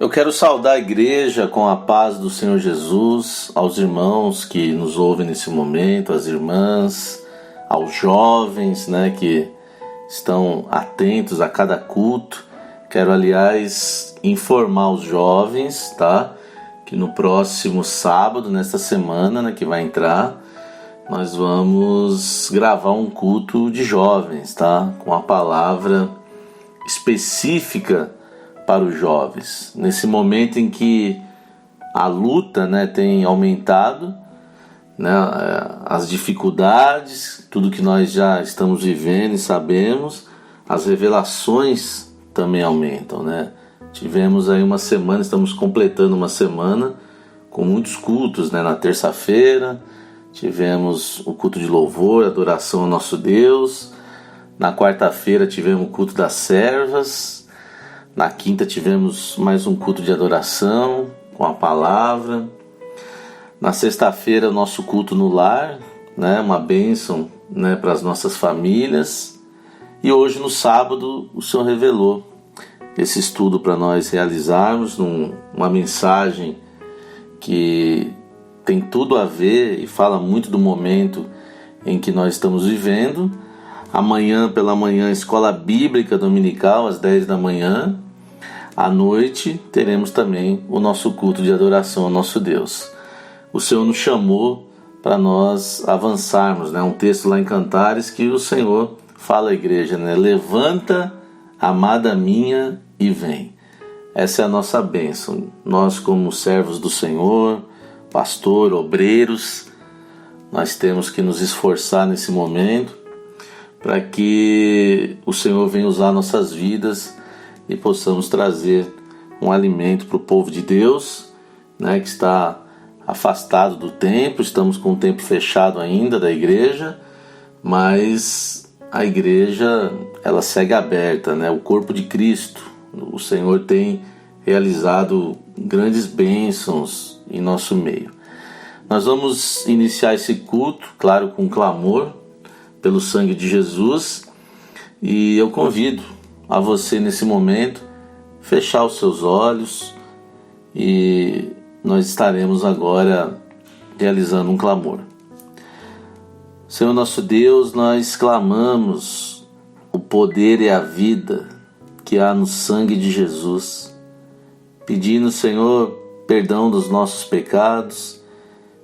Eu quero saudar a igreja com a paz do Senhor Jesus, aos irmãos que nos ouvem nesse momento, às irmãs, aos jovens, que estão atentos a cada culto. Quero, aliás, informar os jovens, que no próximo sábado, nesta semana, que vai entrar, nós vamos gravar um culto de jovens, com a palavra específica para os jovens. Nesse momento em que a luta tem aumentado, as dificuldades, tudo que nós já estamos vivendo e sabemos, as revelações também aumentam. Tivemos aí uma semana, estamos completando uma semana com muitos cultos. Na terça-feira tivemos o culto de louvor, adoração ao nosso Deus. Na quarta-feira tivemos o culto das servas. Na quinta tivemos mais um culto de adoração com a palavra. Na sexta-feira o nosso culto no lar, uma bênção para as nossas famílias. E hoje no sábado o Senhor revelou esse estudo para nós realizarmos, uma mensagem que tem tudo a ver e fala muito do momento em que nós estamos vivendo. Amanhã pela manhã, escola bíblica dominical às 10 da manhã. À noite teremos também o nosso culto de adoração ao nosso Deus. O Senhor nos chamou para nós avançarmos, um texto lá em Cantares que o Senhor fala à igreja, levanta, amada minha, e vem. Essa é a nossa bênção. Nós, como servos do Senhor, pastor, obreiros, nós temos que nos esforçar nesse momento para que o Senhor venha usar nossas vidas e possamos trazer um alimento para o povo de Deus, que está afastado do templo. Estamos com o templo fechado ainda da igreja, mas a igreja ela segue aberta, o corpo de Cristo. O Senhor tem realizado grandes bênçãos em nosso meio. Nós vamos iniciar esse culto, claro, com clamor pelo sangue de Jesus, e eu convido a você nesse momento fechar os seus olhos e nós estaremos agora realizando um clamor. Senhor nosso Deus, nós clamamos o poder e a vida que há no sangue de Jesus, pedindo, Senhor, perdão dos nossos pecados,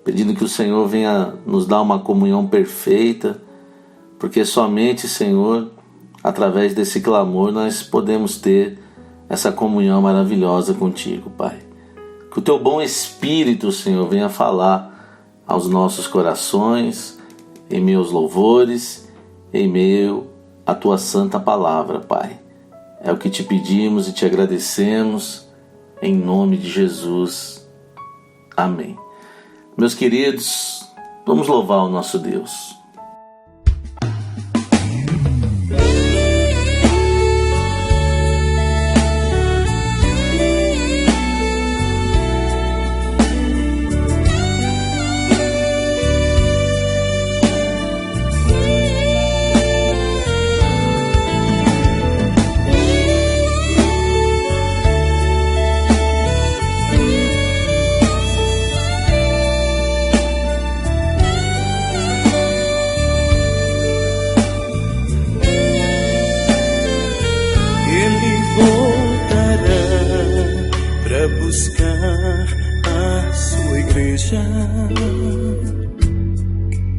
pedindo que o Senhor venha nos dar uma comunhão perfeita, porque somente, Senhor, através desse clamor nós podemos ter essa comunhão maravilhosa contigo, Pai. Que o teu bom Espírito, Senhor, venha falar aos nossos corações, em meus louvores, em meio à tua santa palavra, Pai. É o que te pedimos e te agradecemos, em nome de Jesus. Amém. Meus queridos, vamos louvar o nosso Deus.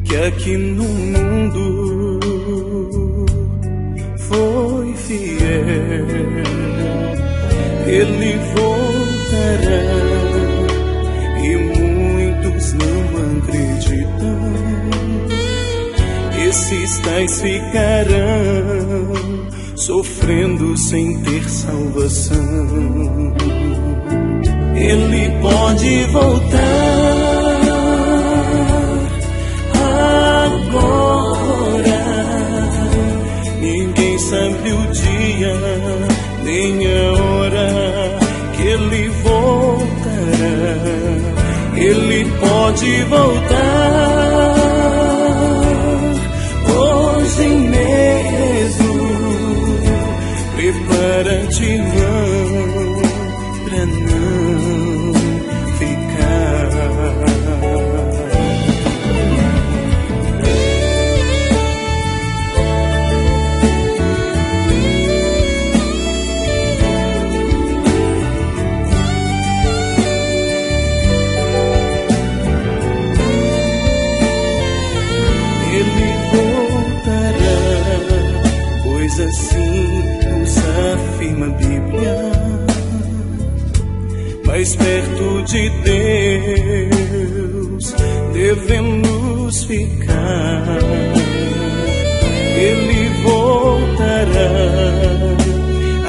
Que aqui no mundo foi fiel, ele voltará e muitos não acreditam. Esses tais ficarão sofrendo sem ter salvação. Ele pode voltar agora. Ninguém sabe o dia nem a hora que ele voltará. Ele pode voltar hoje mesmo. Prepara-te, não, pra não assim nos afirma a Bíblia. Mais perto de Deus devemos ficar. Ele voltará,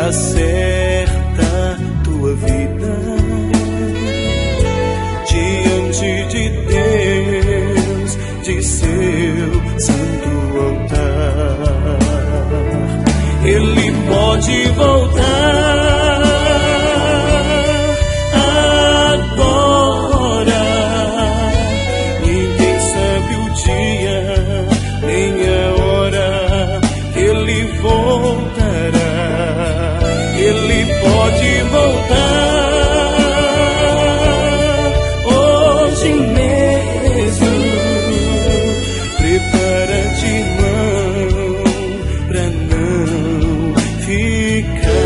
acerta tua vida diante de Deus, de seu santo altar. Ele pode voltar agora. Ninguém sabe o dia nem a hora que ele voltará. Ele pode voltar hoje mesmo. Prepara-te, irmão, pra não ficar.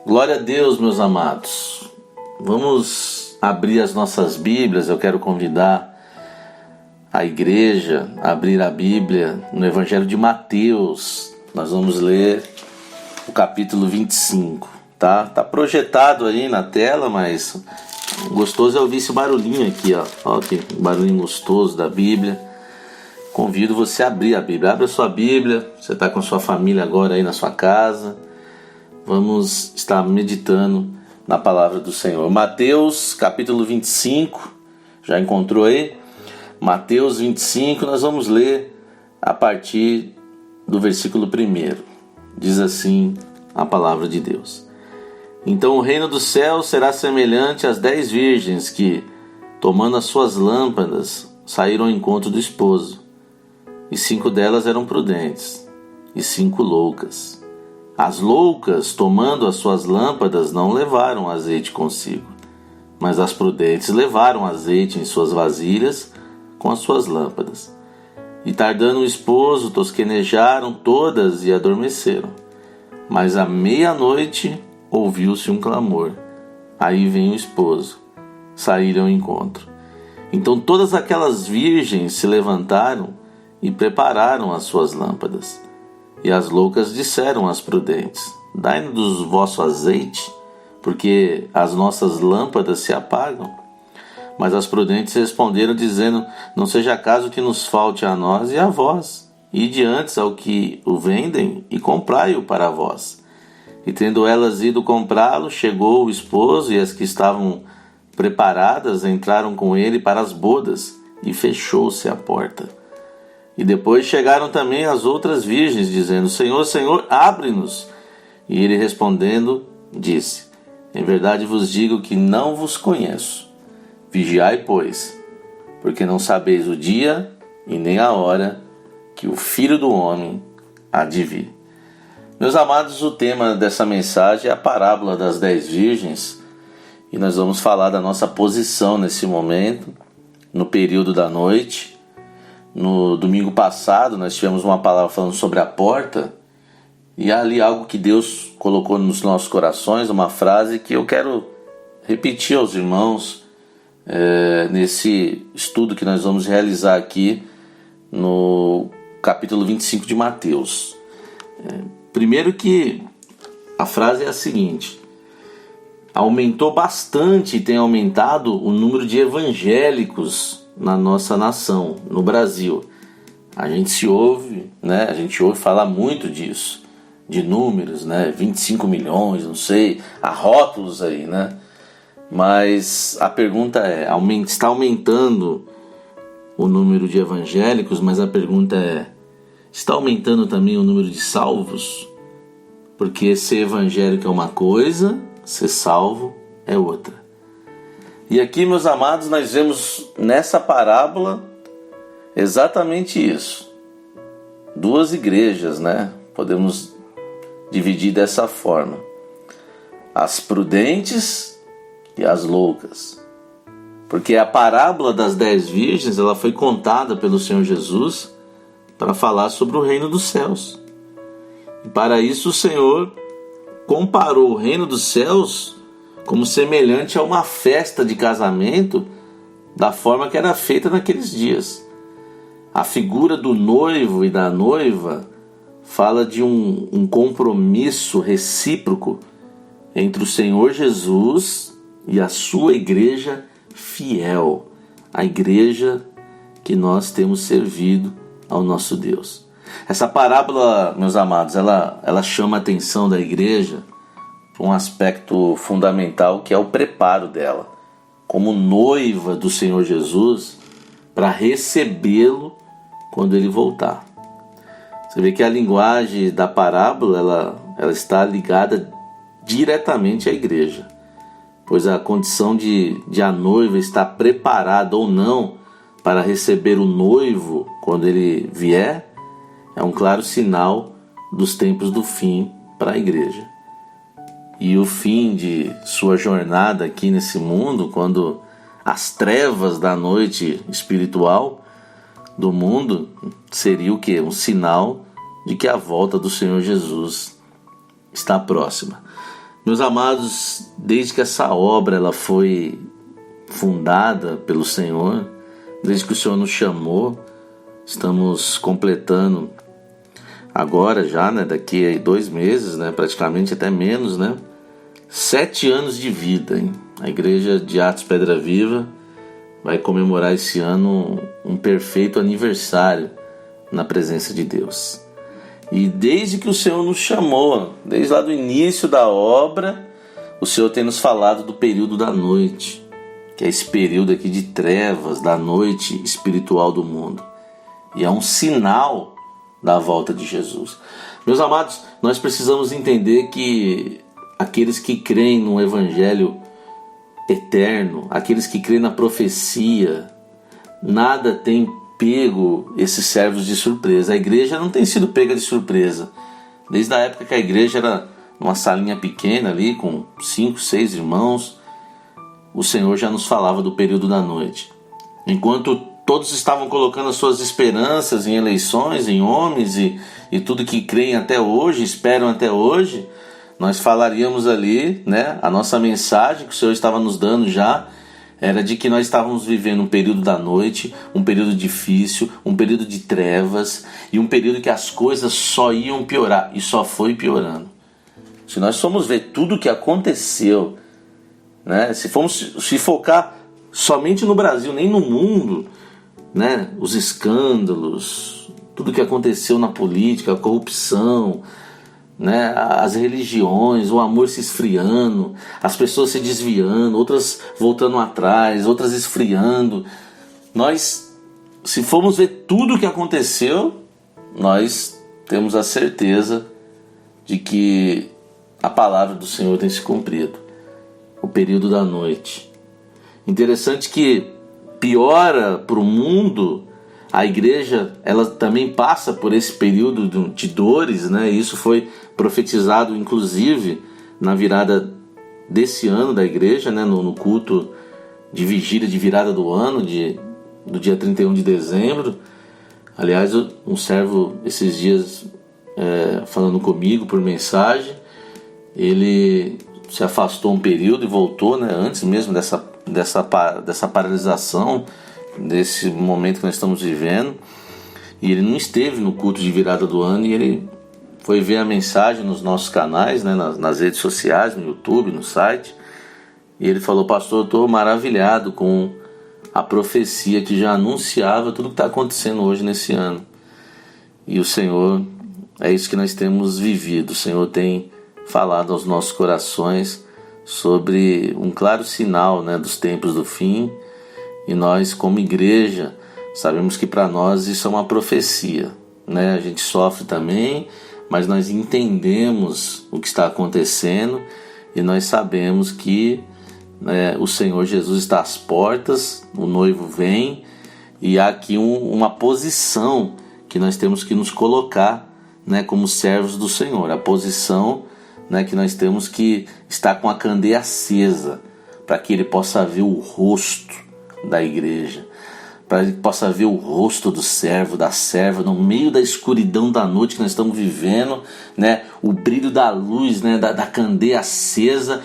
Glória a Deus, meus amados. Vamos abrir as nossas Bíblias. Eu quero convidar a igreja a abrir a Bíblia no Evangelho de Mateus. Nós vamos ler o capítulo 25, tá? Tá projetado aí na tela, mas gostoso é ouvir esse barulhinho aqui, ó. Ó, que barulhinho gostoso da Bíblia. Convido você a abrir a Bíblia. Abra a sua Bíblia. Você está com a sua família agora aí na sua casa. Vamos estar meditando na palavra do Senhor. Mateus capítulo 25, já encontrou aí? Mateus 25, nós vamos ler a partir do versículo 1. Diz assim a palavra de Deus: Então o reino dos céus será semelhante às 10 virgens que, tomando as suas lâmpadas, saíram ao encontro do esposo. E 5 delas eram prudentes, e 5 loucas. As loucas, tomando as suas lâmpadas, não levaram azeite consigo, mas as prudentes levaram azeite em suas vasilhas com as suas lâmpadas. E tardando o esposo, tosquenejaram todas e adormeceram. Mas à meia-noite ouviu-se um clamor: Aí vem o esposo. Saíram ao encontro. Então todas aquelas virgens se levantaram e prepararam as suas lâmpadas. E as loucas disseram às prudentes: Dai-nos do vosso azeite, porque as nossas lâmpadas se apagam. Mas as prudentes responderam, dizendo: Não seja caso que nos falte a nós e a vós. Ide antes ao que o vendem e comprai-o para vós. E tendo elas ido comprá-lo, chegou o esposo, e as que estavam preparadas entraram com ele para as bodas, e fechou-se a porta. E depois chegaram também as outras virgens, dizendo: Senhor, Senhor, abre-nos. E ele respondendo, disse: Em verdade vos digo que não vos conheço. Vigiai, pois, porque não sabeis o dia e nem a hora que o Filho do Homem há de vir. Meus amados, o tema dessa mensagem é a parábola das 10 virgens. E nós vamos falar da nossa posição nesse momento, no período da noite. No domingo passado nós tivemos uma palavra falando sobre a porta, e há ali algo que Deus colocou nos nossos corações, uma frase que eu quero repetir aos irmãos nesse estudo que nós vamos realizar aqui no capítulo 25 de Mateus. Primeiro que a frase é a seguinte: aumentou bastante e tem aumentado o número de evangélicos na nossa nação, no Brasil. A gente ouve falar muito disso, de números, 25 milhões, não sei, há rótulos aí, Mas a pergunta é, está aumentando o número de evangélicos, mas a pergunta é, está aumentando também o número de salvos? Porque ser evangélico é uma coisa, ser salvo é outra. E aqui, meus amados, nós vemos nessa parábola exatamente isso. Duas igrejas, né? Podemos dividir dessa forma: as prudentes e as loucas. Porque a parábola das 10 virgens, ela foi contada pelo Senhor Jesus para falar sobre o reino dos céus. E para isso o Senhor comparou o reino dos céus como semelhante a uma festa de casamento da forma que era feita naqueles dias. A figura do noivo e da noiva fala de um compromisso recíproco entre o Senhor Jesus e a sua igreja fiel, a igreja que nós temos servido ao nosso Deus. Essa parábola, meus amados, ela chama a atenção da igreja para um aspecto fundamental, que é o preparo dela como noiva do Senhor Jesus para recebê-lo quando ele voltar. Você vê que a linguagem da parábola ela está ligada diretamente à igreja, pois a condição de a noiva estar preparada ou não para receber o noivo quando ele vier é um claro sinal dos tempos do fim para a igreja. E o fim de sua jornada aqui nesse mundo, quando as trevas da noite espiritual do mundo, seria o quê? Um sinal de que a volta do Senhor Jesus está próxima. Meus amados, desde que essa obra ela foi fundada pelo Senhor, desde que o Senhor nos chamou, estamos completando agora já, né, daqui a 2 meses, né, praticamente até menos, né, 7 anos de vida, hein? A Igreja de Atos Pedra Viva vai comemorar esse ano um perfeito aniversário na presença de Deus. E desde que o Senhor nos chamou, desde lá do início da obra, o Senhor tem nos falado do período da noite, que é esse período aqui de trevas, da noite espiritual do mundo. E é um sinal da volta de Jesus. Meus amados, nós precisamos entender que aqueles que creem no Evangelho eterno, aqueles que creem na profecia, nada tem pego esses servos de surpresa. A igreja não tem sido pega de surpresa. Desde a época que a igreja era uma salinha pequena ali, com 5, 6 irmãos, o Senhor já nos falava do período da noite. Enquanto todos estavam colocando as suas esperanças em eleições, em homens e tudo que creem até hoje, esperam até hoje, nós falaríamos ali, né, a nossa mensagem que o Senhor estava nos dando já era de que nós estávamos vivendo um período da noite, um período difícil, um período de trevas e um período que as coisas só iam piorar e só foi piorando. Se nós formos ver tudo o que aconteceu, né, se focar somente no Brasil, nem no mundo, né, os escândalos, tudo o que aconteceu na política, a corrupção, né, as religiões, o amor se esfriando, as pessoas se desviando, outras voltando atrás, outras esfriando. Nós, se formos ver tudo o que aconteceu, nós temos a certeza de que a palavra do Senhor tem se cumprido. O período da noite. Interessante que piora para o mundo, a igreja ela também passa por esse período de dores, né? Isso foi profetizado inclusive na virada desse ano da igreja, né? No culto de vigília de virada do ano, do dia 31 de dezembro. Aliás, um servo esses dias falando comigo por mensagem, ele se afastou um período e voltou, né? Antes mesmo dessa paralisação, desse momento que nós estamos vivendo, e ele não esteve no culto de virada do ano, e ele foi ver a mensagem nos nossos canais, né, nas redes sociais, no YouTube, no site, e ele falou: pastor, eu estou maravilhado com a profecia que já anunciava tudo que está acontecendo hoje nesse ano. E o Senhor, é isso que nós temos vivido. O Senhor tem falado aos nossos corações sobre um claro sinal, né, dos tempos do fim. E nós, como igreja, sabemos que para nós isso é uma profecia, né? A gente sofre também, mas nós entendemos o que está acontecendo e nós sabemos que o Senhor Jesus está às portas, o noivo vem, e há aqui uma posição que nós temos que nos colocar, como servos do Senhor. A posição, que nós temos que estar com a candeia acesa, para que Ele possa ver o rosto da igreja, para que Ele possa ver o rosto do servo, da serva, no meio da escuridão da noite que nós estamos vivendo, o brilho da luz, da candeia acesa,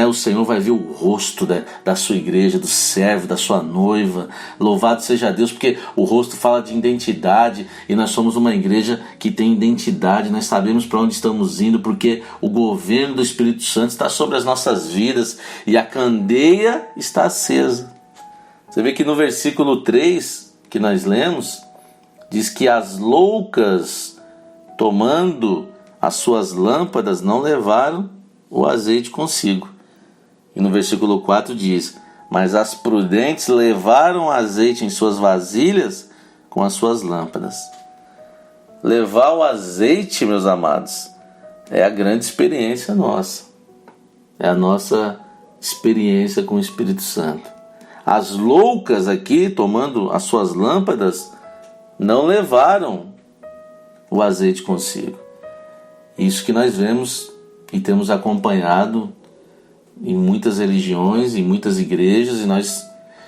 o Senhor vai ver o rosto da sua igreja, do servo, da sua noiva. Louvado seja Deus, porque o rosto fala de identidade, e nós somos uma igreja que tem identidade. Nós sabemos para onde estamos indo, porque o governo do Espírito Santo está sobre as nossas vidas, e a candeia está acesa. Você vê que no versículo 3 que nós lemos, diz que as loucas, tomando as suas lâmpadas, não levaram o azeite consigo. E no versículo 4 diz: mas as prudentes levaram azeite em suas vasilhas com as suas lâmpadas. Levar o azeite, meus amados, é a grande experiência nossa. É a nossa experiência com o Espírito Santo. As loucas aqui, tomando as suas lâmpadas, não levaram o azeite consigo. Isso que nós vemos e temos acompanhado em muitas religiões, em muitas igrejas, e nós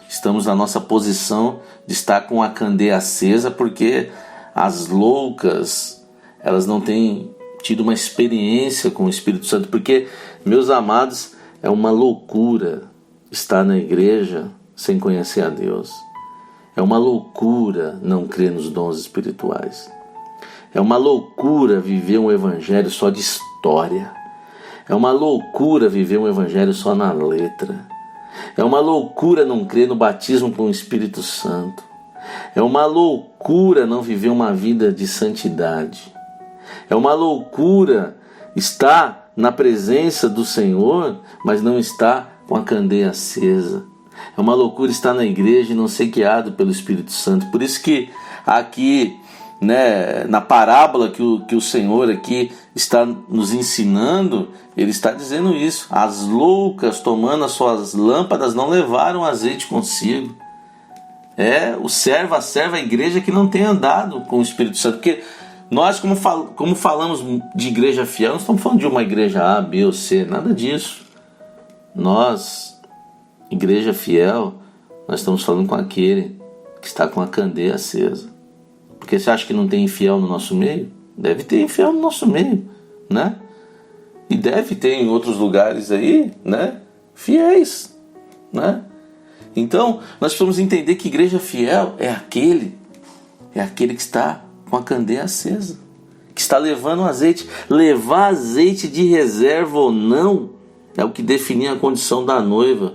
estamos na nossa posição de estar com a candeia acesa, porque as loucas, elas não têm tido uma experiência com o Espírito Santo, porque, meus amados, é uma loucura estar na igreja sem conhecer a Deus. É uma loucura não crer nos dons espirituais. É uma loucura viver um evangelho só de história. É uma loucura viver um evangelho só na letra. É uma loucura não crer no batismo com o Espírito Santo. É uma loucura não viver uma vida de santidade. É uma loucura estar na presença do Senhor, mas não estar com a candeia acesa. É uma loucura estar na igreja e não ser guiado pelo Espírito Santo. Por isso que aqui, na parábola que o Senhor aqui está nos ensinando, Ele está dizendo isso. As loucas, tomando as suas lâmpadas, não levaram azeite consigo. É o servo, a serva, a igreja que não tem andado com o Espírito Santo. Porque nós, como falamos de igreja fiel, não estamos falando de uma igreja A, B ou C, nada disso. Nós, igreja fiel, nós estamos falando com aquele que está com a candeia acesa. Porque você acha que não tem infiel no nosso meio? Deve ter infiel no nosso meio, E deve ter em outros lugares aí, fiéis, Então, nós precisamos entender que igreja fiel é aquele que está com a candeia acesa, que está levando azeite. Levar azeite de reserva ou não é o que definia a condição da noiva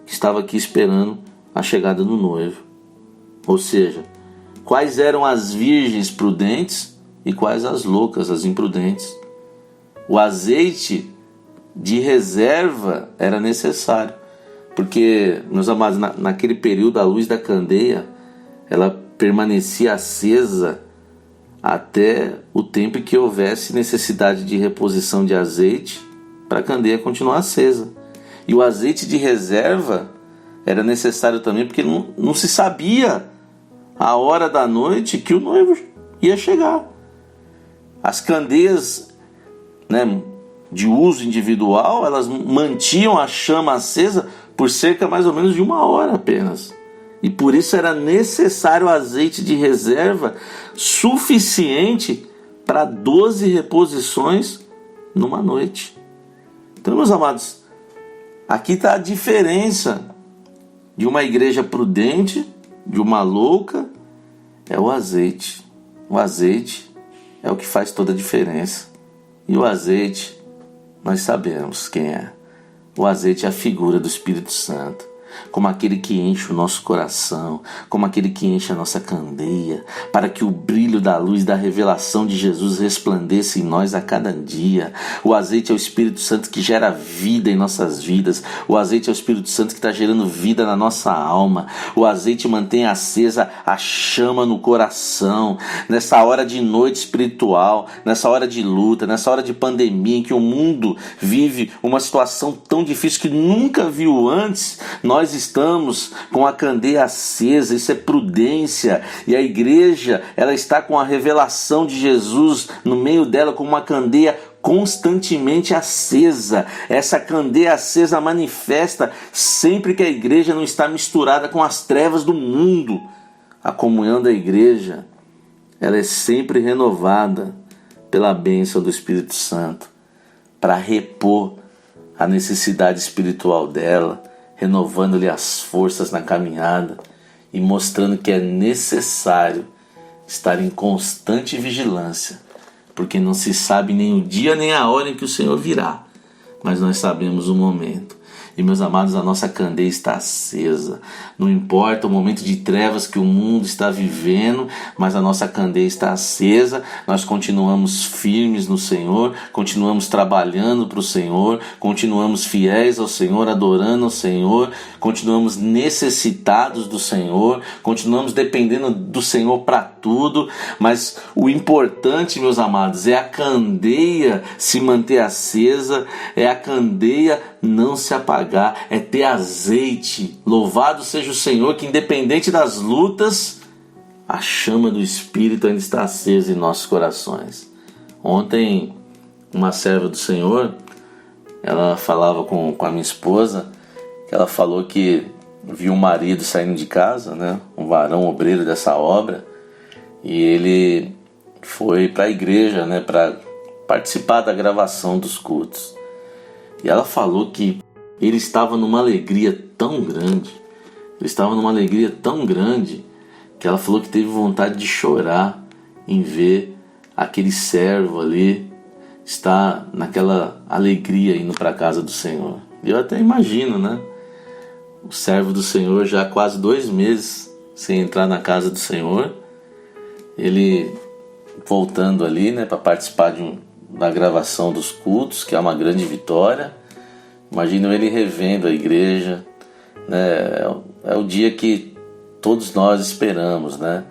que estava aqui esperando a chegada do noivo. Ou seja, quais eram as virgens prudentes e quais as loucas, as imprudentes. O azeite de reserva era necessário, porque, meus amados, naquele período a luz da candeia ela permanecia acesa até o tempo em que houvesse necessidade de reposição de azeite para a candeia continuar acesa. E o azeite de reserva era necessário também porque não se sabia a hora da noite que o noivo ia chegar. As candeias de uso individual, elas mantinham a chama acesa por cerca mais ou menos de 1 hora apenas. E por isso era necessário azeite de reserva suficiente para 12 reposições numa noite. Então, meus amados, aqui está a diferença de uma igreja prudente, de uma louca, é o azeite. O azeite é o que faz toda a diferença. E o azeite, nós sabemos quem é. O azeite é a figura do Espírito Santo. como aquele que enche o nosso coração, como aquele que enche a nossa candeia, para que o brilho da luz da revelação de Jesus resplandeça em nós a cada dia. O azeite é o Espírito Santo que gera vida em nossas vidas. O azeite é o Espírito Santo que está gerando vida na nossa alma. O azeite mantém acesa a chama no coração. Nessa hora de noite espiritual, nessa hora de luta, nessa hora de pandemia em que o mundo vive uma situação tão difícil que nunca viu antes, nós estamos com a candeia acesa. Isso é prudência. E a igreja, ela está com a revelação de Jesus no meio dela, com uma candeia constantemente acesa. Essa candeia acesa manifesta sempre que a igreja não está misturada com as trevas do mundo. A comunhão da igreja, ela é sempre renovada pela bênção do Espírito Santo, para repor a necessidade espiritual dela, renovando-lhe as forças na caminhada e mostrando que é necessário estar em constante vigilância, porque não se sabe nem o dia nem a hora em que o Senhor virá, mas nós sabemos o momento. E meus amados, a nossa candeia está acesa. Não importa o momento de trevas que o mundo está vivendo, mas a nossa candeia está acesa. Nós continuamos firmes no Senhor, continuamos trabalhando para o Senhor, continuamos fiéis ao Senhor, adorando ao Senhor, continuamos necessitados do Senhor, continuamos dependendo do Senhor para tudo. Mas o importante, meus amados, é a candeia se manter acesa, é a candeia não se apagar, é ter azeite. Louvado seja o Senhor, que independente das lutas, a chama do Espírito ainda está acesa em nossos corações. Ontem, uma serva do Senhor, ela falava com a minha esposa, que ela falou que viu um marido saindo de casa, né, um varão obreiro dessa obra, e ele foi para a igreja, né, para participar da gravação dos cultos. E ela falou que ele estava numa alegria tão grande, que ela falou que teve vontade de chorar em ver aquele servo ali estar naquela alegria indo para a casa do Senhor. E eu até imagino, né? O servo do Senhor já há quase 2 meses sem entrar na casa do Senhor, ele voltando ali, né, para participar da gravação dos cultos, que é uma grande vitória. Imagino ele revendo a igreja, né? É o dia que todos nós esperamos, né?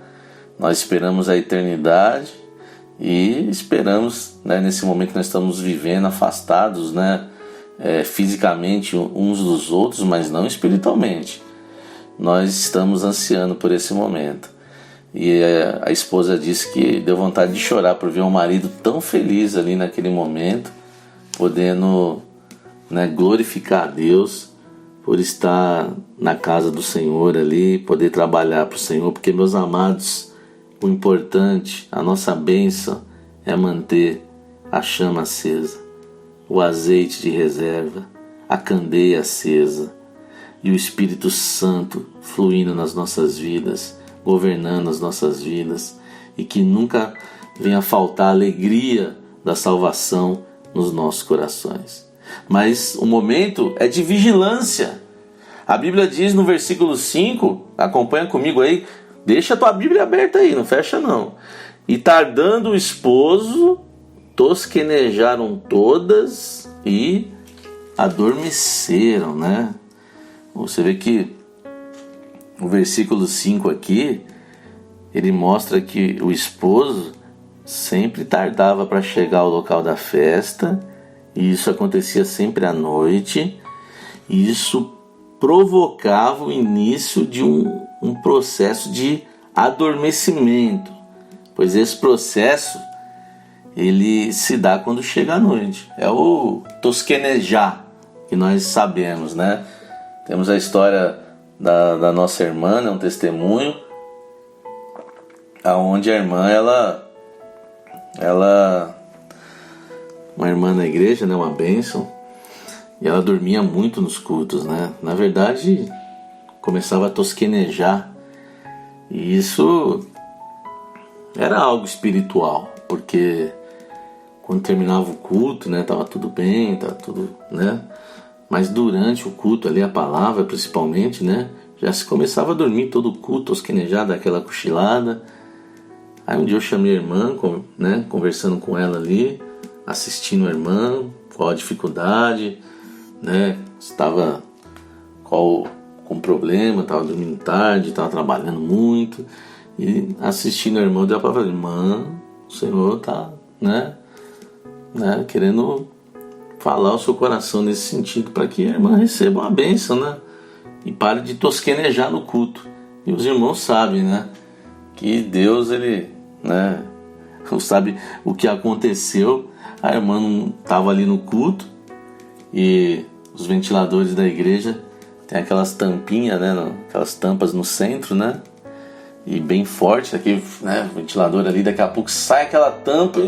Nós esperamos a eternidade e esperamos, né, nesse momento que nós estamos vivendo afastados, né, fisicamente uns dos outros, mas não espiritualmente. Nós estamos ansiando por esse momento. E a esposa disse que deu vontade de chorar por ver um marido tão feliz ali naquele momento, podendo, né, glorificar a Deus por estar na casa do Senhor ali, poder trabalhar para o Senhor, porque, meus amados, o importante, a nossa bênção é manter a chama acesa, o azeite de reserva, a candeia acesa e o Espírito Santo fluindo nas nossas vidas, governando as nossas vidas, e que nunca venha faltar a alegria da salvação nos nossos corações. Mas o momento é de vigilância. A Bíblia diz no versículo 5, acompanha comigo aí, deixa a tua Bíblia aberta aí, não fecha não. E tardando o esposo, tosquenejaram todas e adormeceram, né? Você vê que o versículo 5 aqui, ele mostra que o esposo sempre tardava para chegar ao local da festa, e isso acontecia sempre à noite, e isso provocava o início de um processo de adormecimento, pois esse processo ele se dá quando chega à noite. É o tosquenejar que nós sabemos, né? Temos a história da nossa irmã, né? Um testemunho aonde a irmã, ela uma irmã na igreja, né? Uma bênção, e ela dormia muito nos cultos, né? Na verdade, começava a tosquenejar, e isso era algo espiritual, porque quando terminava o culto, né, tava tudo bem, tava tudo, né, mas durante o culto ali, a palavra principalmente, né, já se começava a dormir todo o culto, tosquenejada, aquela cochilada. Aí um dia eu chamei a irmã, né, conversando com ela ali, assistindo a irmã, qual a dificuldade, né, estava com problema, estava dormindo tarde, estava trabalhando muito, e assistindo a irmã, deu para falar: irmã, o Senhor está, né, querendo falar o seu coração nesse sentido, para que a irmã receba uma bênção, né, e pare de tosquenejar no culto. E os irmãos sabem, né, que Deus, ele, né, sabe o que aconteceu. A irmã não estava ali no culto, e os ventiladores da igreja tem aquelas tampinhas, né, aquelas tampas no centro, né, e bem forte, aquele, né, ventilador ali, daqui a pouco sai aquela tampa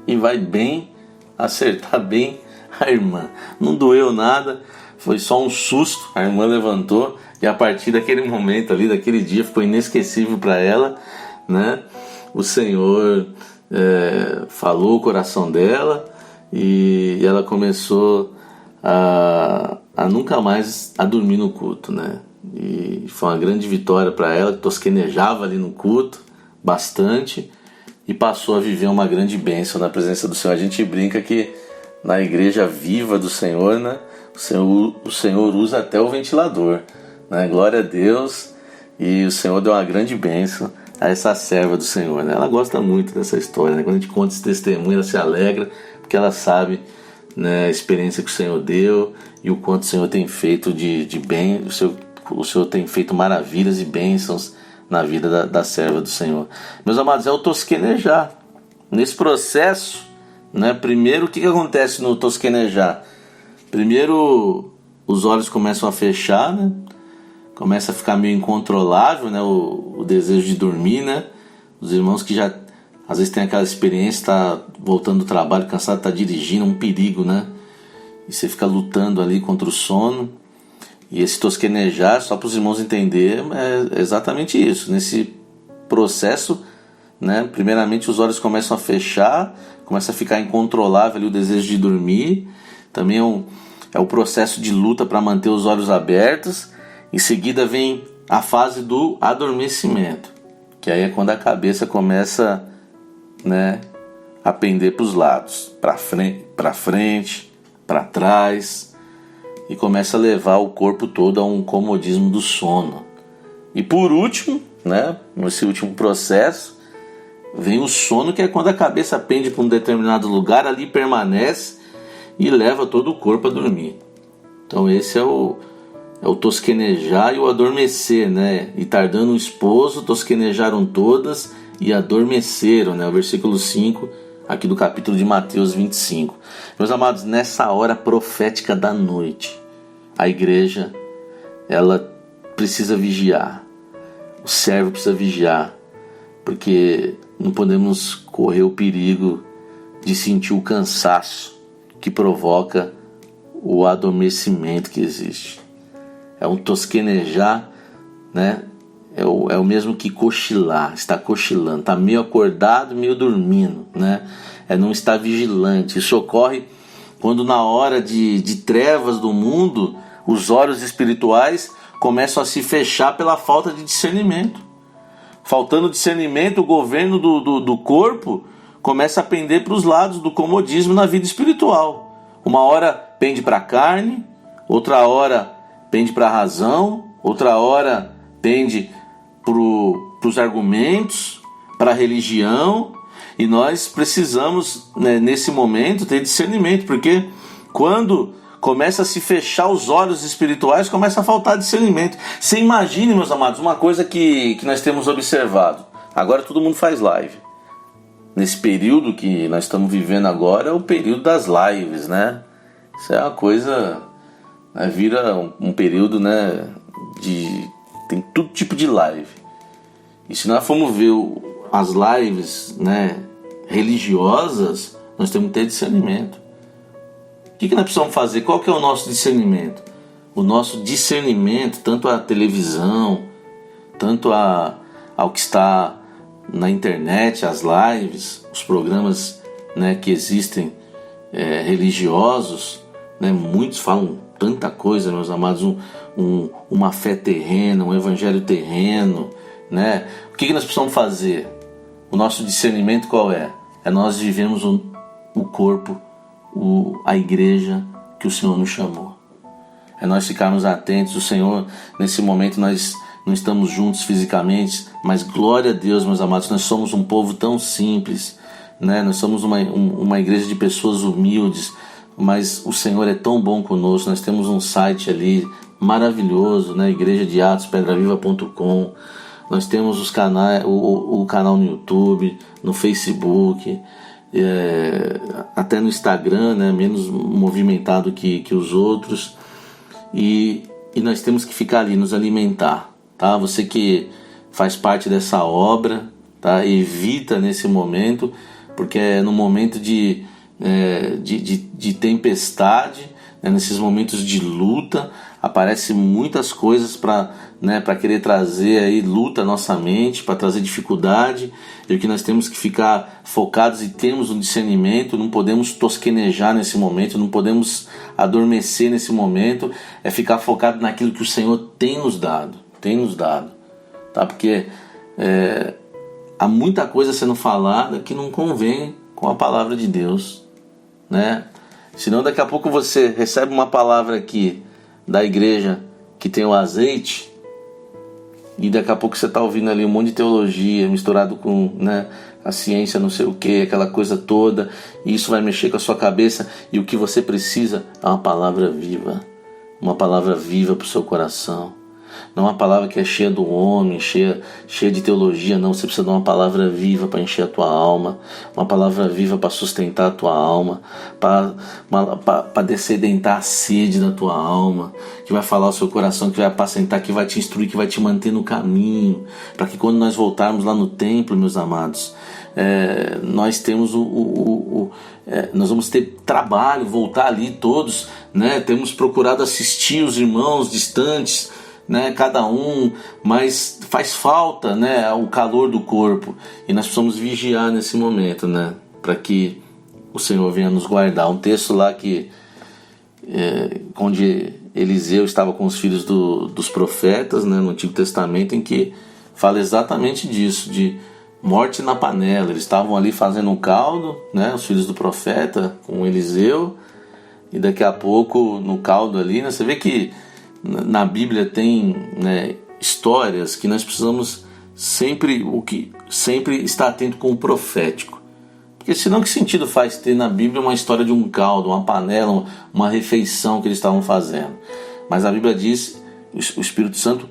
e vai bem acertar bem a irmã. Não doeu nada, foi só um susto. A irmã levantou, e a partir daquele momento ali, daquele dia, ficou inesquecível para ela, né? O Senhor falou o coração dela, e ela começou a nunca mais a dormir no culto, né? E foi uma grande vitória para ela, que tosquenejava ali no culto bastante, e passou a viver uma grande bênção na presença do Senhor. A gente brinca que na igreja viva do Senhor, né, o Senhor usa até o ventilador, né? Glória a Deus. E o Senhor deu uma grande bênção a essa serva do Senhor, né? Ela gosta muito dessa história, né? Quando a gente conta esse testemunho, ela se alegra, porque ela sabe, né, a experiência que o Senhor deu e o quanto o Senhor tem feito de bem. O Senhor tem feito maravilhas e bênçãos na vida da serva do Senhor. Meus amados, é o tosquenejar. Nesse processo, né, primeiro, o que acontece no tosquenejar? Primeiro, os olhos começam a fechar, né? Começa a ficar meio incontrolável, né, o desejo de dormir, né? Os irmãos que já às vezes tem aquela experiência, tá voltando do trabalho cansado, tá dirigindo, um perigo, né? E você fica lutando ali contra o sono. E esse tosquenejar, só para os irmãos entenderem, é exatamente isso. Nesse processo, né, primeiramente os olhos começam a fechar, começa a ficar incontrolável ali o desejo de dormir. Também é o processo de luta para manter os olhos abertos. Em seguida vem a fase do adormecimento, que aí é quando a cabeça começa, né, a pender para os lados, para frente, para trás, e começa a levar o corpo todo a um comodismo do sono. E por último, né, nesse último processo, vem o sono, que é quando a cabeça pende para um determinado lugar, ali permanece e leva todo o corpo a dormir. Então esse é o tosquenejar e o adormecer, né? E tardando o esposo, tosquenejaram todas e adormeceram, né? O versículo 5 aqui do capítulo de Mateus 25. Meus amados, nessa hora profética da noite, a igreja, ela precisa vigiar. O servo precisa vigiar, porque não podemos correr o perigo de sentir o cansaço que provoca o adormecimento que existe. É um tosquenejar, né? É o mesmo que cochilar, está cochilando, está meio acordado, meio dormindo, né? É não estar vigilante. Isso ocorre quando na hora de trevas do mundo, os olhos espirituais começam a se fechar pela falta de discernimento. Faltando discernimento, o governo do corpo começa a pender para os lados do comodismo na vida espiritual. Uma hora pende para a carne, outra hora pende para a razão, outra hora pende para os argumentos, para a religião. E nós precisamos, né, nesse momento, ter discernimento, porque quando começa a se fechar os olhos espirituais, começa a faltar discernimento. Você imagine, meus amados, uma coisa que nós temos observado. Agora todo mundo faz live. Nesse período que nós estamos vivendo agora é o período das lives, né? Isso é uma coisa, né, vira um período, né, tem todo tipo de live. E se nós formos ver as lives, né, religiosas, nós temos que ter discernimento. O que nós precisamos fazer? Qual que é o nosso discernimento? O nosso discernimento, tanto a televisão, tanto ao que está na internet, as lives, os programas, né, que existem religiosos, né? Muitos falam tanta coisa, meus amados, uma fé terrena, um evangelho terreno, né? O que nós precisamos fazer? O nosso discernimento qual é? É nós vivemos o corpo, a igreja que o Senhor nos chamou. É nós ficarmos atentos. O Senhor, nesse momento, nós não estamos juntos fisicamente, mas glória a Deus, meus amados, nós somos um povo tão simples, né? Nós somos uma igreja de pessoas humildes, mas o Senhor é tão bom conosco. Nós temos um site ali maravilhoso, né? Igreja de Atos, pedraviva.com. Nós temos os canais, o canal no YouTube, no Facebook, até no Instagram, né? Menos movimentado que os outros. E nós temos que ficar ali, nos alimentar, tá? Você que faz parte dessa obra, tá? Evita nesse momento, porque é no momento de tempestade, né? Nesses momentos de luta, aparecem muitas coisas para querer trazer aí luta à nossa mente, para trazer dificuldade. E o que nós temos que ficar focados e termos um discernimento, não podemos tosquenejar nesse momento, não podemos adormecer nesse momento, é ficar focado naquilo que o Senhor tem nos dado, tá? Porque há muita coisa sendo falada que não convém com a palavra de Deus, né? Senão daqui a pouco você recebe uma palavra aqui da igreja que tem o azeite, e daqui a pouco você está ouvindo ali um monte de teologia misturado com, né, a ciência não sei o que, aquela coisa toda, e isso vai mexer com a sua cabeça, e o que você precisa é uma palavra viva para o seu coração. Não uma palavra que é cheia do homem, cheia de teologia, não. Você precisa de uma palavra viva para encher a tua alma, uma palavra viva para sustentar a tua alma, para descedentar a sede da tua alma, que vai falar ao seu coração, que vai apacentar, que vai te instruir, que vai te manter no caminho, para que quando nós voltarmos lá no templo, meus amados, nós temos nós vamos ter trabalho, voltar ali todos, né? Temos procurado assistir os irmãos distantes, né, cada um, mas faz falta, né, o calor do corpo, e nós precisamos vigiar nesse momento, né, para que o Senhor venha nos guardar. Um texto lá onde Eliseu estava com os filhos dos profetas, né, no Antigo Testamento, em que fala exatamente disso, de morte na panela. Eles estavam ali fazendo um caldo, né, os filhos do profeta com Eliseu, e daqui a pouco no caldo ali, né, você vê que na Bíblia tem, né, histórias que nós precisamos sempre estar atento com o profético, porque senão que sentido faz ter na Bíblia uma história de um caldo, uma panela, uma refeição que eles estavam fazendo? Mas a Bíblia diz, o Espírito Santo,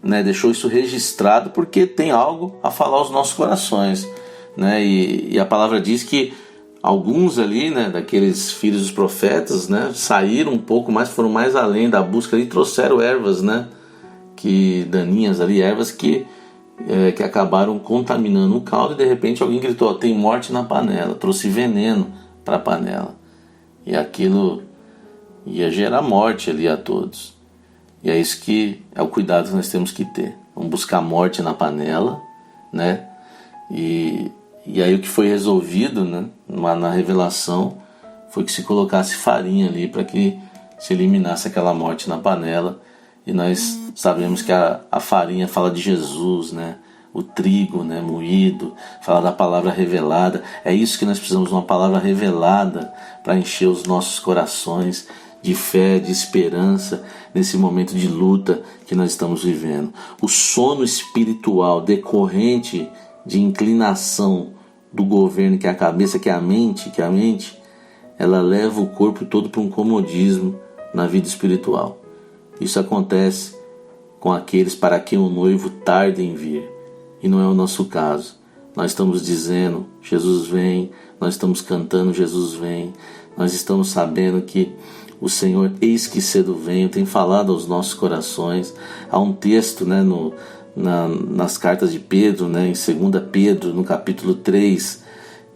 né, deixou isso registrado porque tem algo a falar aos nossos corações, né? E a palavra diz que alguns ali, né, daqueles filhos dos profetas, né, saíram um pouco mais, foram mais além da busca e trouxeram ervas, né, daninhas ali, ervas que acabaram contaminando o caldo, e de repente alguém gritou: tem morte na panela, trouxe veneno para a panela, e aquilo ia gerar morte ali a todos. E é isso que é o cuidado que nós temos que ter. Vamos buscar morte na panela, né? E aí o que foi resolvido, né, na revelação, foi que se colocasse farinha ali para que se eliminasse aquela morte na panela. E nós sabemos que a farinha fala de Jesus, né? O trigo, né, moído, fala da palavra revelada. É isso que nós precisamos, uma palavra revelada para encher os nossos corações de fé, de esperança, nesse momento de luta que nós estamos vivendo. O sono espiritual decorrente de inclinação do governo, que é a cabeça, que é a mente, ela leva o corpo todo para um comodismo na vida espiritual. Isso acontece com aqueles para quem o noivo tarda em vir, e não é o nosso caso. Nós estamos dizendo: Jesus vem, nós estamos cantando: Jesus vem, nós estamos sabendo que o Senhor, eis que cedo vem, tem falado aos nossos corações. Há um texto, né, nas cartas de Pedro, né, em 2 Pedro, no capítulo 3,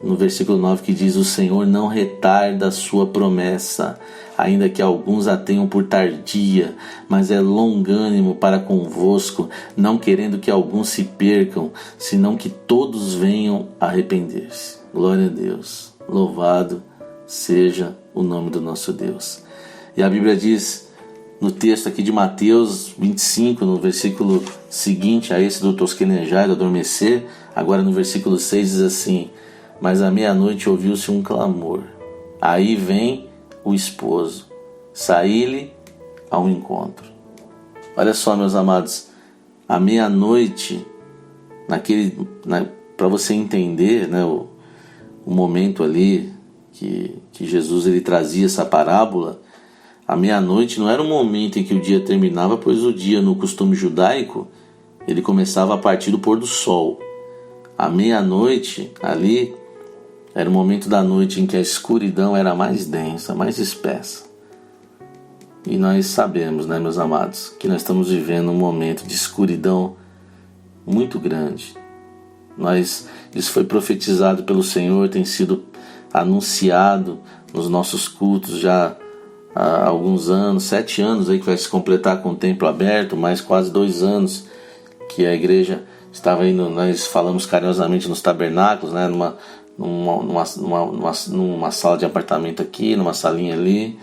no versículo 9, que diz: o Senhor não retarda a sua promessa, ainda que alguns a tenham por tardia, mas é longânimo para convosco, não querendo que alguns se percam, senão que todos venham a arrepender-se. Glória a Deus, louvado seja o nome do nosso Deus. E a Bíblia diz no texto aqui de Mateus 25, no versículo seguinte a esse do tosquenejar, do adormecer, agora no versículo 6 diz assim: mas à meia-noite ouviu-se um clamor. Aí vem o esposo, saí-lhe ao encontro. Olha só, meus amados, à meia-noite, para você entender, né, o momento ali que Jesus ele trazia essa parábola, a meia-noite não era o momento em que o dia terminava, pois o dia, no costume judaico, ele começava a partir do pôr do sol. A meia-noite ali era o momento da noite em que a escuridão era mais densa, mais espessa. E nós sabemos, né, meus amados, que nós estamos vivendo um momento de escuridão muito grande. Isso foi profetizado pelo Senhor, tem sido anunciado nos nossos cultos já há alguns anos, 7 anos aí que vai se completar com o templo aberto, mais quase 2 anos que a igreja estava indo, nós falamos carinhosamente nos tabernáculos, né, numa sala de apartamento aqui, numa salinha ali,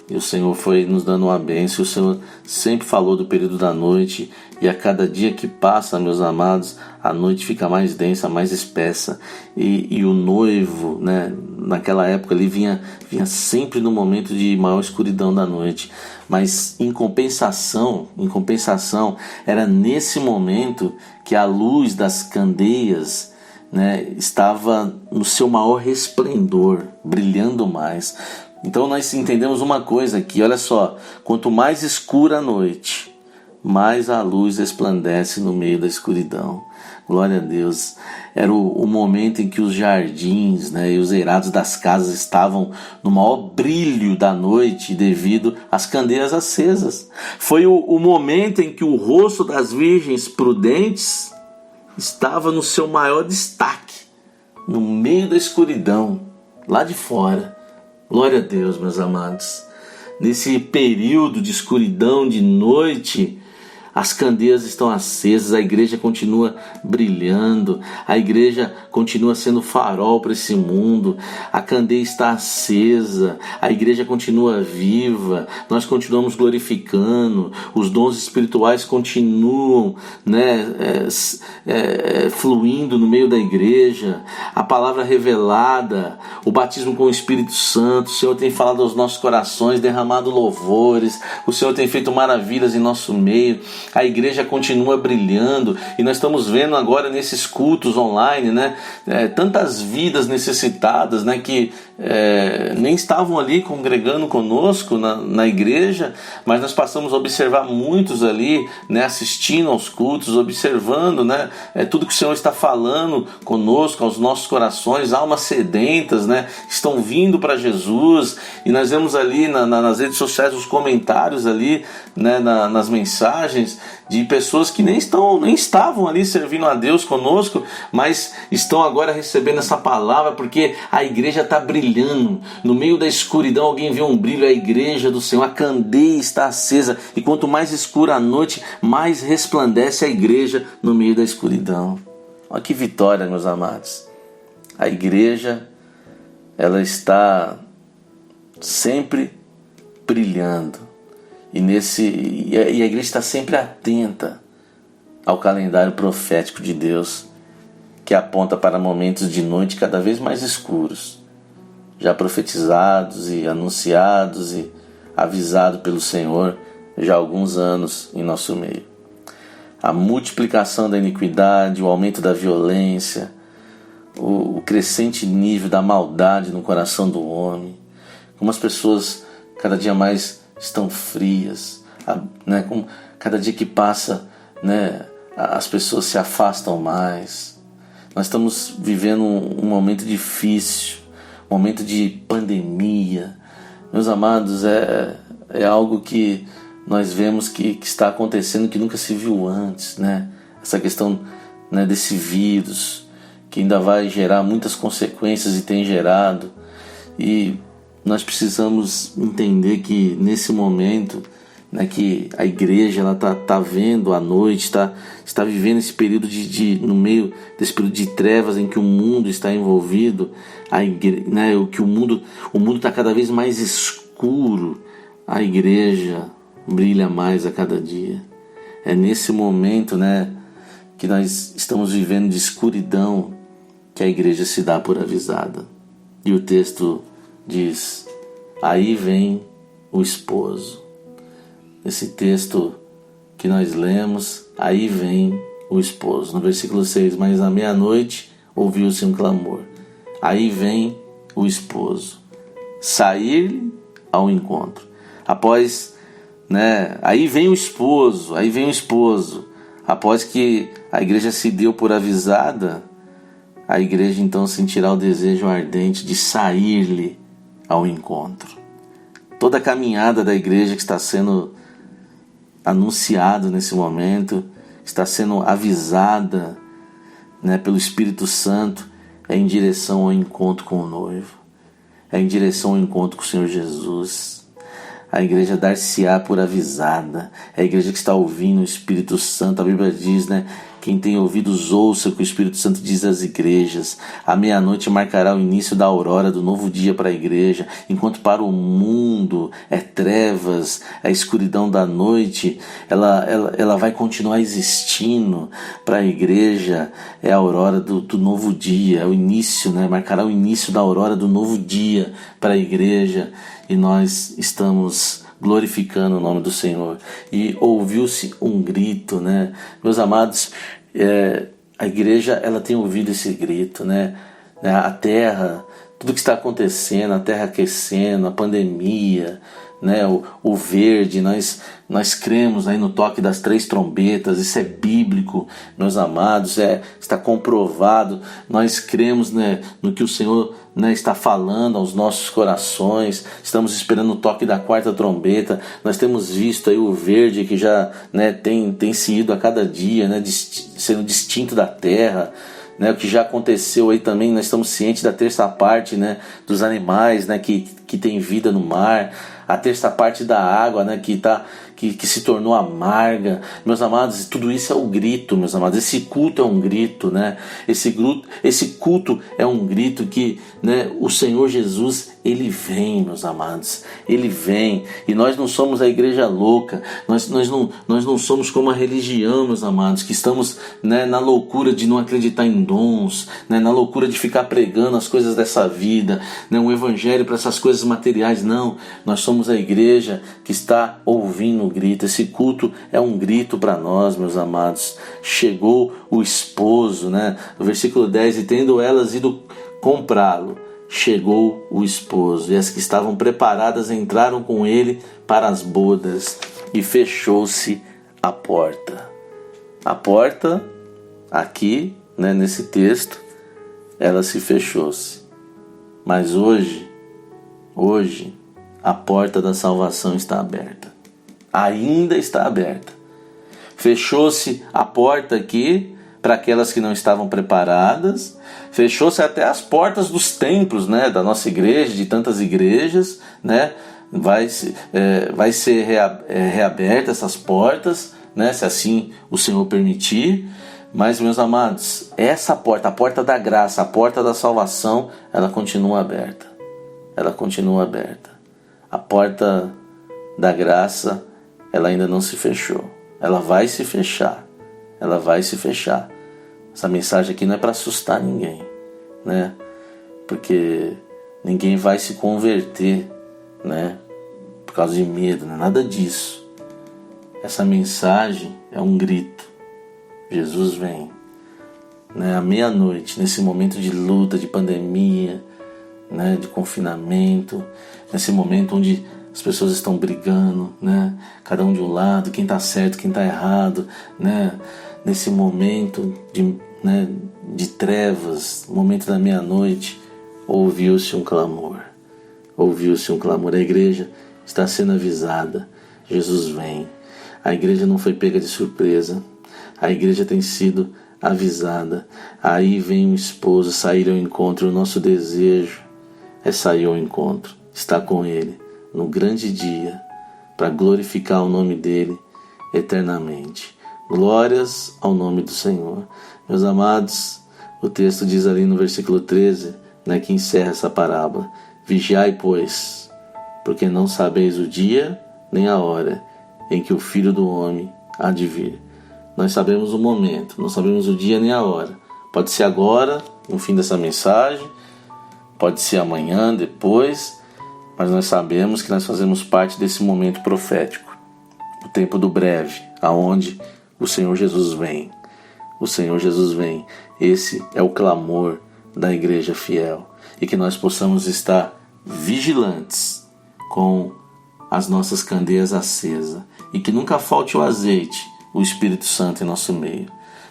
e o Senhor foi nos dando uma bênção. O Senhor sempre falou do período da noite, e a cada dia que passa, meus amados, a noite fica mais densa, mais espessa, e o noivo, né, naquela época ali vinha sempre no momento de maior escuridão da noite. Mas em compensação, era nesse momento que a luz das candeias, né, estava no seu maior resplendor, brilhando mais. Então nós entendemos uma coisa aqui, olha só: quanto mais escura a noite, mais a luz resplandece no meio da escuridão. Glória a Deus. Era o momento em que os jardins, né, e os eirados das casas estavam no maior brilho da noite devido às candeias acesas. Foi o momento em que o rosto das virgens prudentes estava no seu maior destaque, no meio da escuridão, lá de fora. Glória a Deus, meus amados. Nesse período de escuridão, de noite, as candeias estão acesas, a igreja continua brilhando, a igreja continua sendo farol para esse mundo, a candeia está acesa, a igreja continua viva, nós continuamos glorificando, os dons espirituais continuam, né, fluindo no meio da igreja, a palavra revelada, o batismo com o Espírito Santo, o Senhor tem falado aos nossos corações, derramado louvores, o Senhor tem feito maravilhas em nosso meio. A igreja continua brilhando, e nós estamos vendo agora nesses cultos online, né, tantas vidas necessitadas, né, que nem estavam ali congregando conosco na igreja, mas nós passamos a observar muitos ali, né, assistindo aos cultos, observando, né, tudo que o Senhor está falando conosco, aos nossos corações. Almas sedentas, né, estão vindo para Jesus, e nós vemos ali nas redes sociais os comentários ali, né, nas mensagens de pessoas que nem estavam ali servindo a Deus conosco, mas estão agora recebendo essa palavra, porque a igreja está brilhando. No meio da escuridão alguém vê um brilho, a igreja do Senhor, a candeia está acesa, e quanto mais escura a noite, mais resplandece a igreja no meio da escuridão. Olha que vitória, meus amados. A igreja, ela está sempre brilhando. E a igreja está sempre atenta ao calendário profético de Deus, que aponta para momentos de noite cada vez mais escuros, já profetizados e anunciados e avisados pelo Senhor já há alguns anos em nosso meio. A multiplicação da iniquidade, o aumento da violência, o crescente nível da maldade no coração do homem, como as pessoas cada dia mais estão frias, né? Como cada dia que passa, né, as pessoas se afastam mais. Nós estamos vivendo um momento difícil, um momento de pandemia. Meus amados, é algo que nós vemos que está acontecendo, que nunca se viu antes, né? Essa questão, né, desse vírus, que ainda vai gerar muitas consequências e tem gerado. E nós precisamos entender que nesse momento, né, que a igreja ela tá vendo a noite, está vivendo esse período no meio desse período de trevas em que o mundo está envolvido, né, que o mundo está cada vez mais escuro, a igreja brilha mais a cada dia. É nesse momento, né, que nós estamos vivendo de escuridão, que a igreja se dá por avisada. E o texto diz: aí vem o esposo. Esse texto que nós lemos, aí vem o esposo. No versículo 6, mas à meia-noite ouviu-se um clamor. Aí vem o esposo. Sair ao encontro. Após, aí vem o esposo, Após que a igreja se deu por avisada, a igreja então sentirá o desejo ardente de sair-lhe ao encontro. Toda a caminhada da igreja que está sendo anunciada nesse momento, está sendo avisada, pelo Espírito Santo, é em direção ao encontro com o noivo, é em direção ao encontro com o Senhor Jesus. A igreja dar-se-á por avisada, é a igreja que está ouvindo o Espírito Santo. A Bíblia diz, quem tem ouvidos ouça o que o Espírito Santo diz às igrejas. A meia-noite marcará o início da aurora do novo dia para a igreja, enquanto para o mundo é trevas, é escuridão da noite, ela vai continuar existindo. Para a igreja é a aurora do novo dia, é o início, marcará o início da aurora do novo dia para a igreja. E nós estamos glorificando o nome do Senhor. E ouviu-se um grito, Meus amados, a igreja ela tem ouvido esse grito, A terra, tudo que está acontecendo, a terra aquecendo, a pandemia, o verde, nós cremos aí no toque das 3 trombetas, isso é bíblico, meus amados, está comprovado. Nós cremos, no que o Senhor está falando aos nossos corações. Estamos esperando o toque da 4ª trombeta. Nós temos visto aí o verde que já tem se ido a cada dia, sendo distinto da terra. O que já aconteceu aí também, nós estamos cientes da 3ª parte, dos animais, que tem vida no mar, a 3ª parte da água, que se tornou amarga. Meus amados, tudo isso é o grito, meus amados. Esse culto é um grito, Esse culto é um grito que, o Senhor Jesus, Ele vem, meus amados. Ele vem. E nós não somos a igreja louca. Nós não somos como a religião, meus amados, que estamos, na loucura de não acreditar em dons, na loucura de ficar pregando as coisas dessa vida, um evangelho para essas coisas materiais. Não, nós somos a igreja que está ouvindo o grito. Esse culto é um grito para nós, meus amados. Chegou o esposo, no versículo 10, e tendo elas ido comprá-lo, chegou o esposo, e as que estavam preparadas entraram com ele para as bodas, e fechou-se a porta. A porta, aqui, nesse texto, ela se fechou-se. Mas hoje, a porta da salvação está aberta. Ainda está aberta. Fechou-se a porta aqui para aquelas que não estavam preparadas. Fechou-se até as portas dos templos, da nossa igreja, de tantas igrejas, vai ser reaberta essas portas, se assim o Senhor permitir. Mas, meus amados, essa porta, a porta da graça, a porta da salvação, ela continua aberta. Ela continua aberta. A porta da graça, ela ainda não se fechou. Ela vai se fechar. Ela vai se fechar. Essa mensagem aqui não é para assustar ninguém, Porque ninguém vai se converter, por causa de medo, não é nada disso. Essa mensagem é um grito. Jesus vem, à meia-noite, nesse momento de luta, de pandemia, de confinamento, nesse momento onde as pessoas estão brigando, cada um de um lado, quem está certo, quem está errado, nesse momento de trevas, momento da meia-noite, ouviu-se um clamor. A igreja está sendo avisada. Jesus vem. A igreja não foi pega de surpresa. A igreja tem sido avisada. Aí vem o esposo, sair ao encontro. O nosso desejo é sair ao encontro, estar com Ele no grande dia, para glorificar o nome dEle eternamente. Glórias ao nome do Senhor. Meus amados, o texto diz ali no versículo 13, que encerra essa parábola: vigiai, pois, porque não sabeis o dia nem a hora em que o Filho do Homem há de vir. Nós sabemos o momento, não sabemos o dia nem a hora. Pode ser agora, no fim dessa mensagem, pode ser amanhã, depois, mas nós sabemos que nós fazemos parte desse momento profético, o tempo do breve, aonde o Senhor Jesus vem. O Senhor Jesus vem. Esse é o clamor da igreja fiel. E que nós possamos estar vigilantes com as nossas candeias acesas. E que nunca falte o azeite, o Espírito Santo em nosso meio.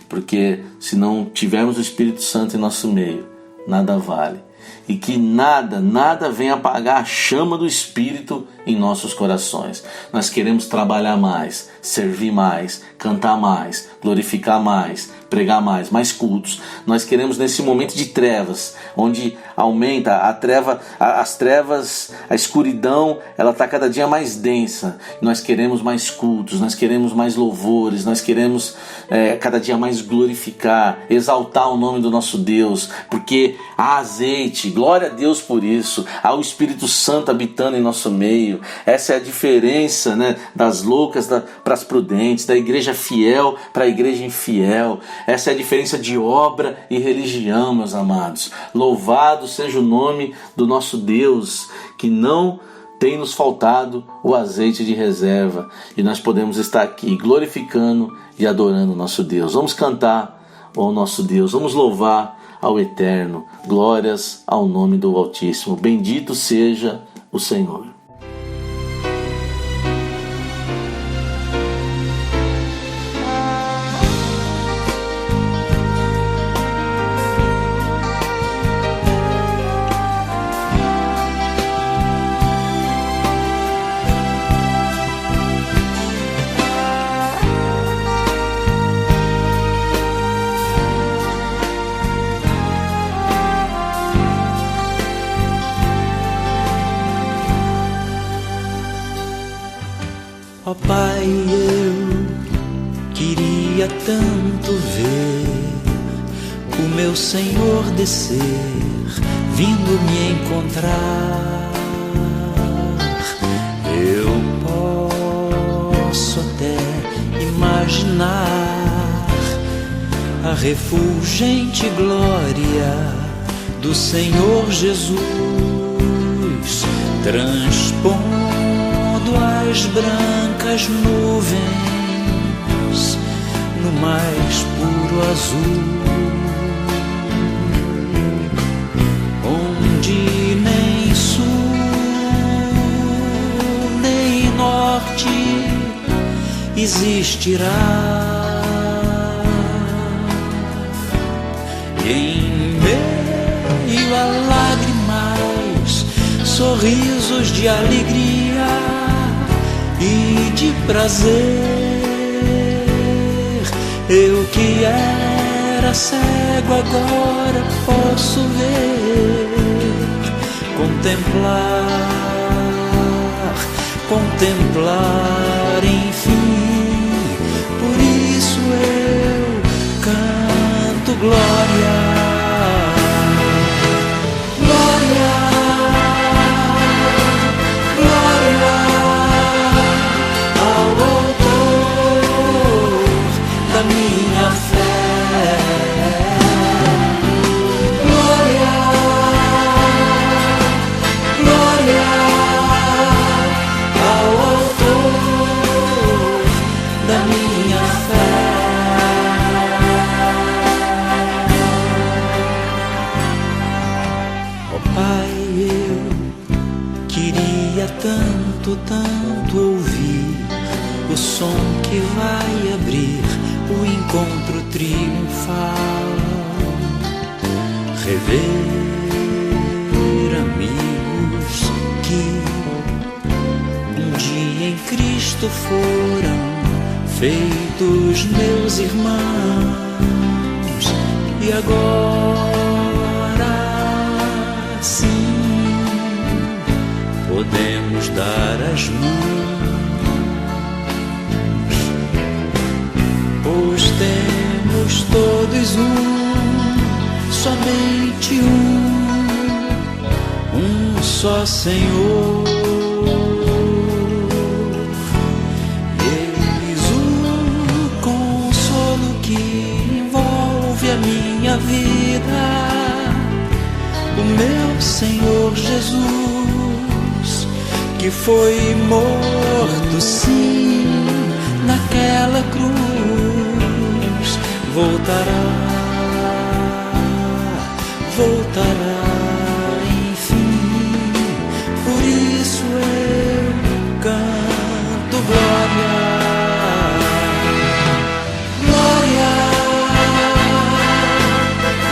Porque se não tivermos o Espírito Santo em nosso meio, nada vale. E que nada venha apagar a chama do Espírito em nossos corações. Nós queremos trabalhar mais, servir mais, cantar mais, glorificar mais, pregar mais cultos. Nós queremos nesse momento de trevas, onde aumenta as trevas, a escuridão, ela está cada dia mais densa. Nós queremos mais cultos, nós queremos mais louvores, nós queremos cada dia mais glorificar, exaltar o nome do nosso Deus, porque há azeite, glória a Deus por isso, há o Espírito Santo habitando em nosso meio. Essa é a diferença, né, das loucas para as prudentes, da igreja fiel para a igreja infiel. Essa é a diferença de obra e religião, meus amados. Louvado seja o nome do nosso Deus, que não tem nos faltado o azeite de reserva, e nós podemos estar aqui glorificando e adorando o nosso Deus. Vamos cantar ao nosso Deus, vamos louvar ao Eterno. Glórias ao nome do Altíssimo. Bendito seja o Senhor. Ó Pai, eu queria tanto ver o meu Senhor descer, vindo me encontrar. Eu posso até imaginar a refulgente glória do Senhor Jesus transpondo as brancas nuvens no mais puro azul, onde nem sul nem norte existirá. E em meio a lágrimas, sorrisos de alegria e de prazer, eu que era cego agora posso ver, contemplar, enfim. Por isso eu canto glória. Tanto ouvir o som que vai abrir o encontro triunfal, rever amigos que um dia em Cristo foram feitos meus irmãos, e agora sim podemos dar as mãos, pois temos todos somente um só Senhor, vida, o meu Senhor Jesus, que foi morto sim naquela cruz, voltará enfim. Por isso eu canto glória, glória,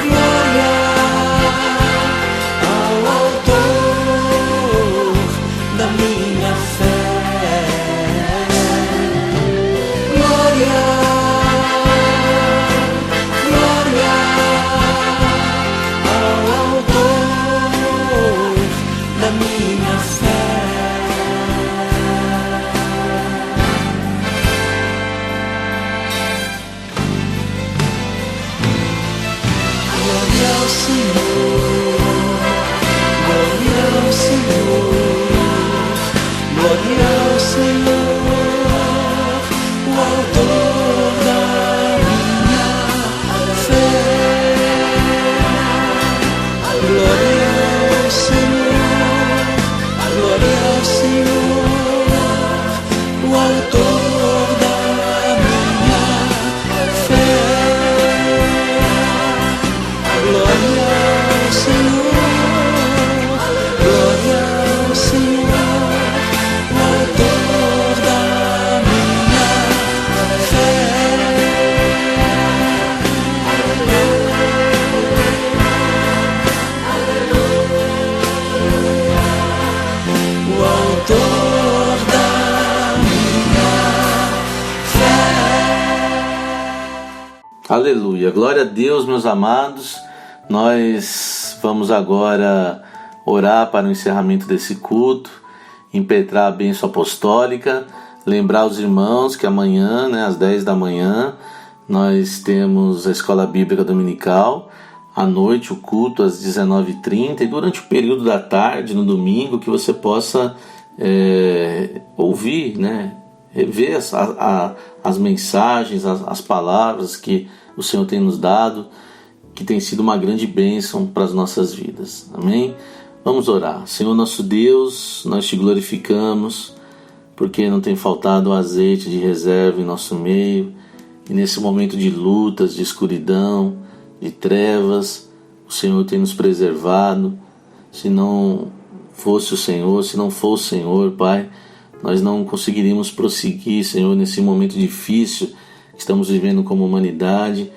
glória ao autor da minha fé. Glória, glória ao autor da minha fé. Glória ao Senhor, glória ao Senhor, glória ao Senhor, o autor da minha fé. Glória ao Senhor, glória ao Senhor, o autor da minha fé. Glória ao Senhor, glória ao Senhor, o autor da minha fé. O autor da minha fé. Aleluia, glória a Deus, meus amados. Nós vamos agora orar para o encerramento desse culto, impetrar a bênção apostólica, lembrar os irmãos que amanhã, às 10 da manhã, nós temos a Escola Bíblica Dominical, à noite o culto às 19h30, e durante o período da tarde, no domingo, que você possa ouvir, rever as mensagens, as palavras que o Senhor tem nos dado, que tem sido uma grande bênção para as nossas vidas. Amém? Vamos orar. Senhor nosso Deus, nós te glorificamos, porque não tem faltado azeite de reserva em nosso meio, e nesse momento de lutas, de escuridão, de trevas, o Senhor tem nos preservado. Se não fosse o Senhor, se não for o Senhor, Pai, nós não conseguiríamos prosseguir, Senhor, nesse momento difícil que estamos vivendo como humanidade.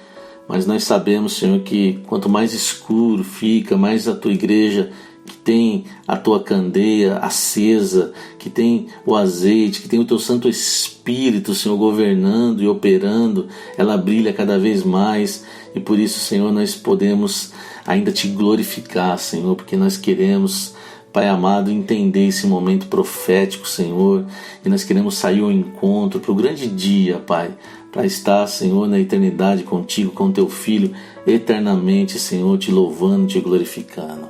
Mas nós sabemos, Senhor, que quanto mais escuro fica, mais a tua igreja, que tem a tua candeia acesa, que tem o azeite, que tem o teu Santo Espírito, Senhor, governando e operando, ela brilha cada vez mais. E por isso, Senhor, nós podemos ainda te glorificar, Senhor, porque nós queremos, Pai amado, entender esse momento profético, Senhor, e nós queremos sair ao encontro para o grande dia, Pai, para estar, Senhor, na eternidade contigo, com teu Filho, eternamente, Senhor, te louvando, te glorificando.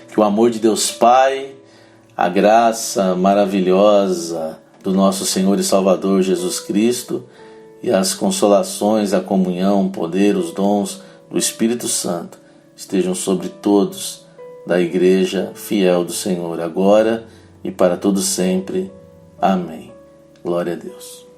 Que o amor de Deus Pai, a graça maravilhosa do nosso Senhor e Salvador Jesus Cristo e as consolações, a comunhão, o poder, os dons do Espírito Santo estejam sobre todos da Igreja fiel do Senhor, agora e para todo sempre. Amém. Glória a Deus.